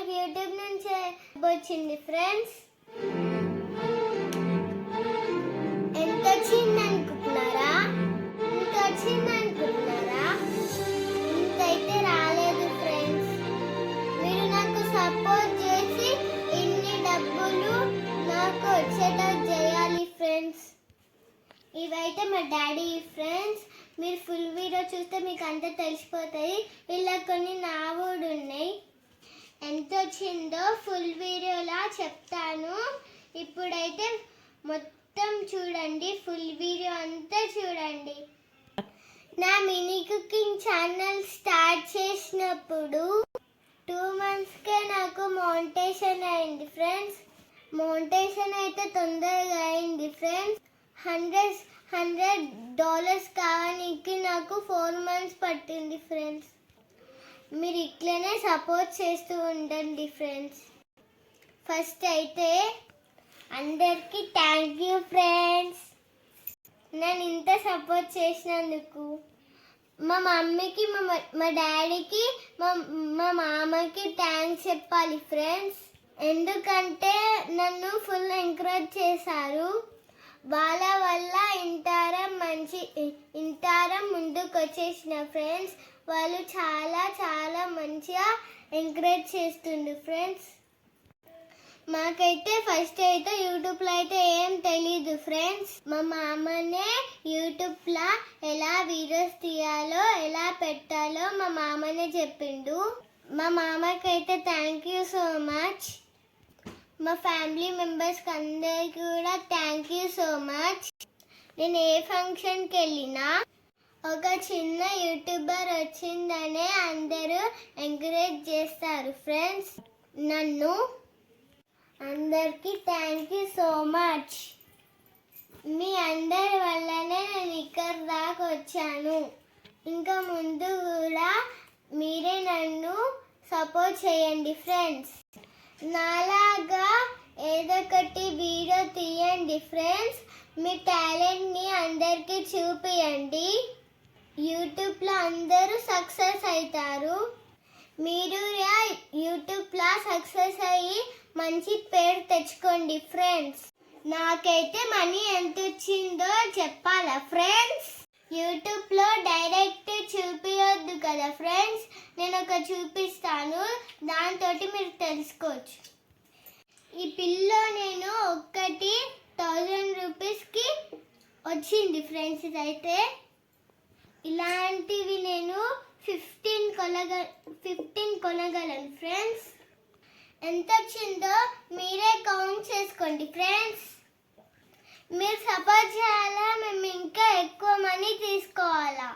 నాకు యూట్యూబ్ నుంచి వచ్చింది ఫ్రెండ్స్. ఎంత వచ్చింది అనుకుంటున్నారా? ఇంత వచ్చింది అనుకుంటున్నారా? ఇంతైతే రాలేదు ఫ్రెండ్స్. మీరు నాకు సపోర్ట్ చేసి ఇన్ని డబ్బులు నాకు వచ్చేటట్టు చేయాలి ఫ్రెండ్స్. ఇవైతే మా డాడీ ఫ్రెండ్స్. మీరు ఫుల్ వీడియో చూస్తే మీకు అంతా తెలిసిపోతాయి. ఇలా కొన్ని నా కూడా ఉన్నాయి. ఎంత వచ్చిందో ఫుల్ వీడియోలా చెప్తాను. ఇప్పుడైతే మొత్తం చూడండి, ఫుల్ వీడియో అంతా చూడండి. నా మినీ కుకింగ్ ఛానల్ స్టార్ట్ చేసినప్పుడు 2 monthsకే నాకు మౌంటేషన్ అయింది ఫ్రెండ్స్. మౌంటేషన్ అయితే తొందరగా అయింది ఫ్రెండ్స్. $100 కావడానికి నాకు 4 months పట్టింది ఫ్రెండ్స్. మీరు ఇట్లనే సపోర్ట్ చేస్తూ ఉండండి ఫ్రెండ్స్. ఫస్ట్ అయితే అందరికీ థ్యాంక్ యూ ఫ్రెండ్స్, నేను ఇంత సపోర్ట్ చేసినందుకు. మా మమ్మీకి, మా డాడీకి, మా మామకి థ్యాంక్స్ చెప్పాలి ఫ్రెండ్స్. ఎందుకంటే నన్ను ఫుల్ ఎంకరేజ్ చేశారు. వాళ్ళ వల్ల ఇంతారం ముందుకు వచ్చేసిన ఫ్రెండ్స్. వాళ్ళు చాలా చాలా మంచిగా ఎంకరేజ్ చేస్తుండ్రు ఫ్రెండ్స్. మాకైతే ఫస్ట్ అయితే యూట్యూబ్లో అయితే ఏం తెలీదు ఫ్రెండ్స్. మా మామనే యూట్యూబ్లో ఎలా వీడియోస్ తీయాలో, ఎలా పెట్టాలో మా మామనే చెప్పిండు. మా మామకైతే థ్యాంక్ యూ సో మచ్. మా ఫ్యామిలీ మెంబర్స్కి అందరికీ కూడా థ్యాంక్ యూ సో మచ్. నేను ఏ ఫంక్షన్కి వెళ్ళినా ఒక చిన్న యూట్యూబర్ వచ్చిందనే అందరూ ఎంకరేజ్ చేస్తారు ఫ్రెండ్స్ నన్ను. అందరికీ థ్యాంక్ యూ సో మచ్. మీ అందరి వల్లనే నేను ఇక్కడ దాకా వచ్చాను. ఇంకా ముందు కూడా మీరే నన్ను సపోర్ట్ చేయండి ఫ్రెండ్స్. నాలాగా ఏదో ఒకటి వీడియో తీయండి ఫ్రెండ్స్. మీ టాలెంట్ని అందరికీ చూపియండి. యూట్యూబ్లో అందరూ సక్సెస్ అవుతారు. మీరు యూట్యూబ్లో సక్సెస్ అయ్యి మంచి పేరు తెచ్చుకోండి ఫ్రెండ్స్. నాకైతే మనీ ఎంత వచ్చిందో చెప్పాలా ఫ్రెండ్స్? యూట్యూబ్లో డైరెక్ట్ చూపించొద్దు కదా ఫ్రెండ్స్. నేను ఒక చూపిస్తాను, దాంతో మీరు తెలుసుకోవచ్చు. ఈ పిల్లో నేను ఒక్కటి 1000 రూపీస్కి వచ్చింది ఫ్రెండ్స్. ఇదైతే ఇలాంటివి నేను 15 కొనగలను ఫ్రెండ్స్. ఎంత వచ్చిందో మీరే కౌంట్ చేసుకోండి ఫ్రెండ్స్. మీరు సపోర్ట్ చేయాలా, మేము ఇంకా ఎక్కువ మనీ తీసుకోవాలా?